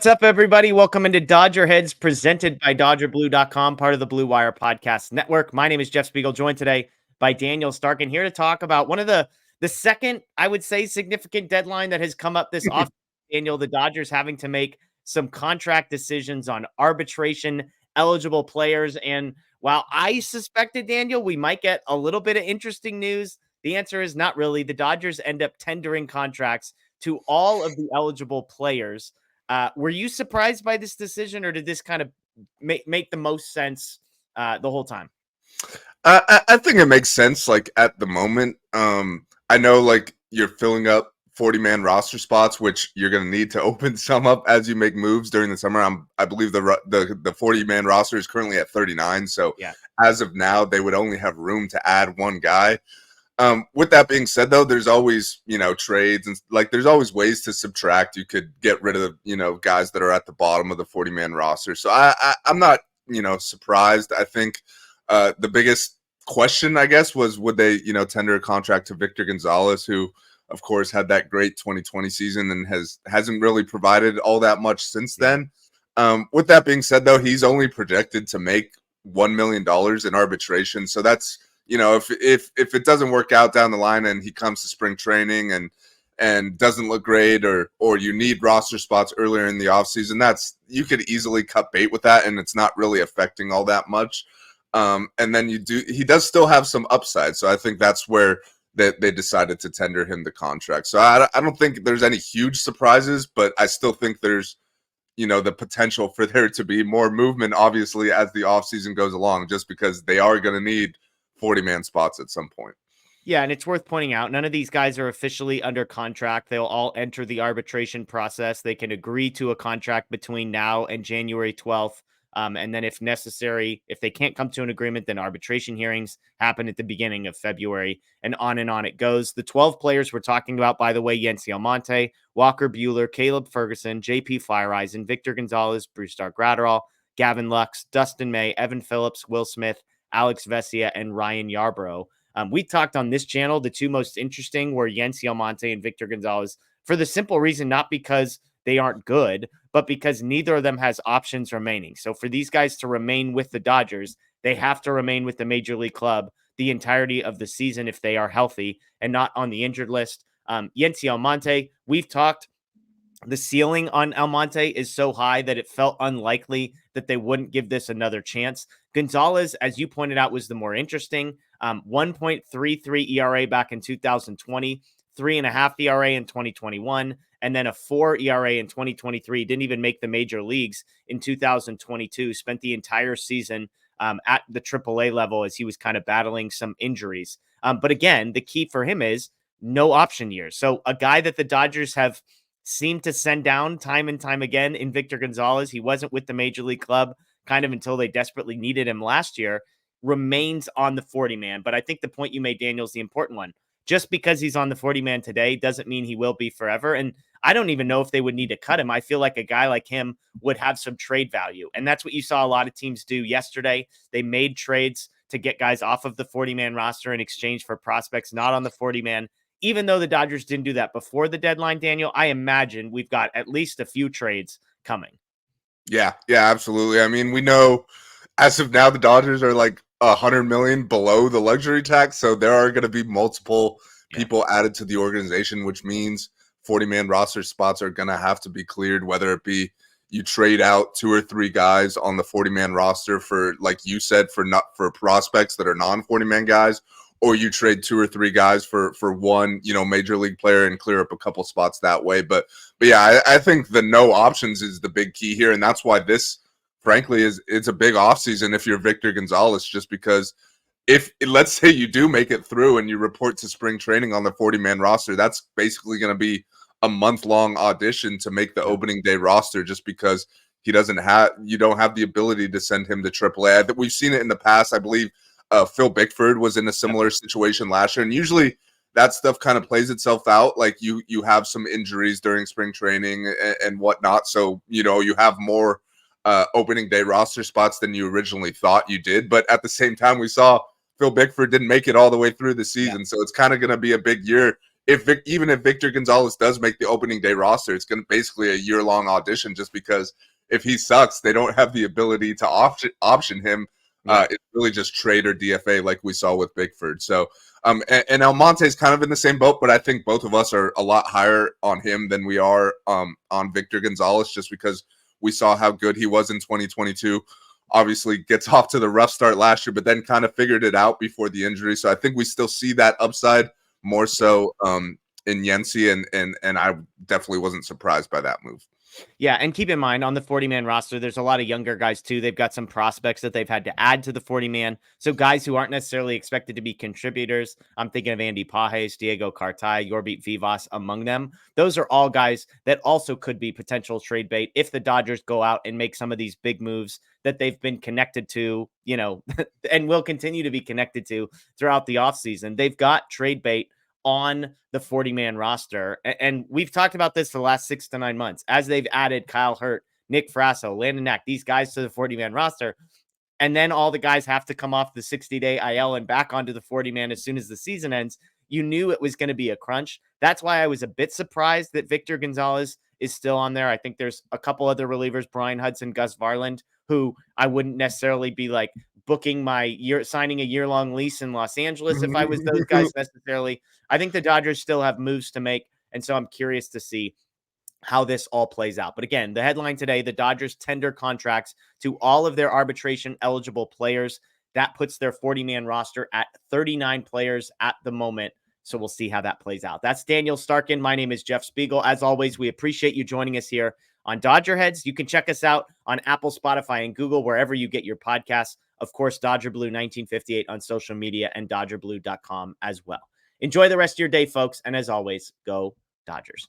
What's up, everybody? Welcome into DodgerHeads, presented by DodgerBlue.com, part of the Blue Wire Podcast Network. My name is Jeff Spiegel, joined today by Daniel Starkand, here to talk about one of the second, I would say, significant deadline that has come up this off. Daniel, the Dodgers having to make some contract decisions on arbitration eligible players. And while I suspected, Daniel, we might get a little bit of interesting news, the answer is not really. The Dodgers end up tendering contracts to all of the eligible players. Were you surprised by this decision, or did this kind of make the most sense the whole time? I think it makes sense, like, at the moment. I know, like, you're filling up 40-man roster spots, which you're going to need to open some up as you make moves during the summer. I believe the 40-man roster is currently at 39, so yeah. As of now, they would only have room to add one guy. With that being said, though, there's always, trades and there's always ways to subtract. You could get rid of, guys that are at the bottom of the 40-man roster. So I'm not, surprised. I think the biggest question, I guess, was would they, tender a contract to Victor González, who, of course, had that great 2020 season and hasn't really provided all that much since then. With that being said, though, he's only projected to make $1 million in arbitration. So that's, if it doesn't work out down the line and he comes to spring training and doesn't look great, or you need roster spots earlier in the offseason, that's, you could easily cut bait with that, and it's not really affecting all that much. And then he does still have some upside. So I think that's where they decided to tender him the contract. So I don't think there's any huge surprises, but I still think there's, the potential for there to be more movement, obviously, as the offseason goes along, just because they are going to need 40-man spots at some point. Yeah, and it's worth pointing out, none of these guys are officially under contract. They'll all enter the arbitration process. They can agree to a contract between now and January 12th. And then if necessary, if they can't come to an agreement, then arbitration hearings happen at the beginning of February, and on it goes. The 12 players we're talking about, by the way: Yency Almonte, Walker Buehler, Caleb Ferguson, JP Feyereisen, Victor González, Brusdar Graterol, Gavin Lux, Dustin May, Evan Phillips, Will Smith, Alex Vesia, and Ryan Yarbrough. We talked on this channel, the two most interesting were Yency Almonte and Victor González, for the simple reason, not because they aren't good, but because neither of them has options remaining. So for these guys to remain with the Dodgers, they have to remain with the major league club the entirety of the season if they are healthy and not on the injured list. Yency Almonte, we've talked. The ceiling on Almonte is so high that it felt unlikely that they wouldn't give this another chance. González, as you pointed out, was the more interesting. 1.33 ERA back in 2020, 3.5 ERA in 2021, and then a 4 ERA in 2023. Didn't even make the major leagues in 2022. Spent the entire season at the AAA level as he was kind of battling some injuries. But again, the key for him is no option years. So a guy that the Dodgers have seemed to send down time and time again in Victor González. He wasn't with the major league club kind of until they desperately needed him last year, remains on the 40-man. But I think the point you made, Daniel, is the important one. Just because he's on the 40-man today doesn't mean he will be forever. And I don't even know if they would need to cut him. I feel like a guy like him would have some trade value. And that's what you saw a lot of teams do yesterday. They made trades to get guys off of the 40-man roster in exchange for prospects not on the 40-man. Even though the Dodgers didn't do that before the deadline, Daniel, I imagine we've got at least a few trades coming. Yeah, absolutely. I mean, we know as of now the Dodgers are like $100 million below the luxury tax, so there are going to be multiple people added to the organization, which means 40-man roster spots are going to have to be cleared, whether it be you trade out 2 or 3 guys on the 40-man roster for, like you said, for prospects that are non-40-man guys, or you trade 2 or 3 guys for one, major league player and clear up a couple spots that way. But yeah, I think the no options is the big key here. And that's why this, frankly, it's a big offseason if you're Victor González, just because if, let's say you do make it through and you report to spring training on the 40-man roster, that's basically going to be a month-long audition to make the opening day roster, just because you don't have the ability to send him to AAA. I think we've seen it in the past. I believe Phil Bickford was in a similar situation last year, and usually that stuff kind of plays itself out. Like you have some injuries during spring training and whatnot, so you have more opening day roster spots than you originally thought you did. But at the same time, we saw Phil Bickford didn't make it all the way through the season, so it's kind of going to be a big year even if Victor González does make the opening day roster, it's going to basically a year-long audition, just because if he sucks, they don't have the ability to option him. It's really just trade or DFA, like we saw with Bickford. So, and Almonte is kind of in the same boat, but I think both of us are a lot higher on him than we are on Victor González, just because we saw how good he was in 2022. Obviously gets off to the rough start last year, but then kind of figured it out before the injury. So I think we still see that upside more so in Yency, and I definitely wasn't surprised by that move. Yeah, and keep in mind, on the 40-man roster, there's a lot of younger guys, too. They've got some prospects that they've had to add to the 40-man. So guys who aren't necessarily expected to be contributors. I'm thinking of Andy Pages, Diego Cartay, Yorbit Vivas among them. Those are all guys that also could be potential trade bait if the Dodgers go out and make some of these big moves that they've been connected to, and will continue to be connected to throughout the offseason. They've got trade bait on the 40-man roster. And we've talked about this for the last 6 to 9 months as they've added Kyle Hurt, Nick Frasso, Landon Knack, these guys to the 40-man roster. And then all the guys have to come off the 60-day IL and back onto the 40-man as soon as the season ends. You knew it was going to be a crunch. That's why I was a bit surprised that Victor González is still on there. I think there's a couple other relievers, Brian Hudson, Gus Varland, who I wouldn't necessarily be like booking signing a year-long lease in Los Angeles if I was those guys necessarily. I think the Dodgers still have moves to make, and so I'm curious to see how this all plays out. But again, the headline today, the Dodgers tender contracts to all of their arbitration-eligible players. That puts their 40-man roster at 39 players at the moment. So we'll see how that plays out. That's Daniel Starkand. My name is Jeff Spiegel. As always, we appreciate you joining us here on Dodger Heads. You can check us out on Apple, Spotify, and Google, wherever you get your podcasts. Of course, Dodger Blue 1958 on social media and DodgerBlue.com as well. Enjoy the rest of your day, folks. And as always, go Dodgers.